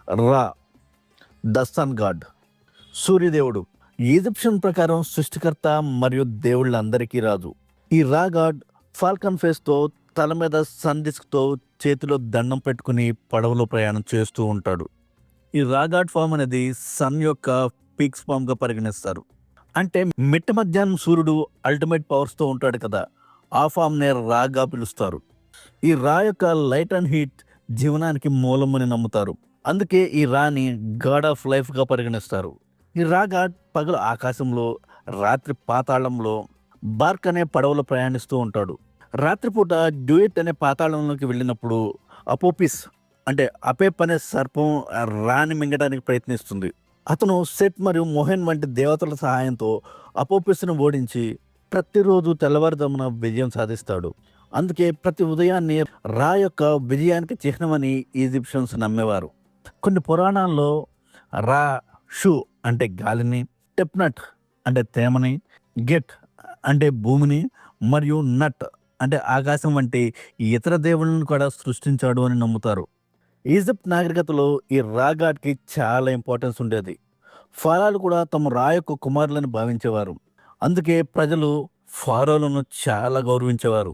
రా, the sun God, సూర్యదేవుడు. Egyptian ప్రకారం సృష్టికర్త మరియు దేవుళ్ళందరికీ రాజు. ఈ రా గాడ్ ఫాల్కన్ ఫేస్తో, తల మీద సన్ డిస్క్తో, చేతిలో దండం పెట్టుకుని పడవలో ప్రయాణం చేస్తూ ఉంటాడు. ఈ రా గాడ్ ఫామ్ అనేది సన్ యొక్క పీక్స్ ఫామ్గా పరిగణిస్తారు. అంటే మిట్ట మధ్యాహ్నం సూర్యుడు అల్టిమేట్ పవర్స్తో ఉంటాడు కదా, ఆ ఫామ్నే రాగా పిలుస్తారు. ఈ రా యొక్క లైట్ అండ్ హీట్ జీవనానికి మూలమని నమ్ముతారు. అందుకే ఈ రాని గాడ్ ఆఫ్ లైఫ్గా పరిగణిస్తారు. ఈ రా గాడ్ పగలు ఆకాశంలో, రాత్రి పాతాళంలో బార్క్ అనే పడవలో ప్రయాణిస్తూ ఉంటాడు. రాత్రిపూట డ్యూయట్ అనే పాతాళంలోకి వెళ్ళినప్పుడు అపోపిస్ అంటే అపేప్ అనే సర్పం రాని మింగడానికి ప్రయత్నిస్తుంది. అతను సెట్ మరియు మోహన్ వంటి దేవతల సహాయంతో అపోపిస్ను ఓడించి ప్రతిరోజు తెల్లవారుజామున విజయం సాధిస్తాడు. అందుకే ప్రతి ఉదయాన్నే రా యొక్క విజయానికి చిహ్నమని ఈజిప్షియన్స్ నమ్మేవారు. కొన్ని పురాణాల్లో రా షూ అంటే గాలిని, టెప్నట్ అంటే తేమని, గెట్ అంటే భూమిని మరియు నట్ అంటే ఆకాశం వంటి ఇతర దేవుళ్ళను కూడా సృష్టించాడు అని నమ్ముతారు. ఈజిప్ట్ నాగరికతలో ఈ రా గాడ్కి చాలా ఇంపార్టెన్స్ ఉండేది. ఫారాలు కూడా తమ రా యొక్క కుమారులని భావించేవారు. అందుకే ప్రజలు ఫారోలను చాలా గౌరవించేవారు.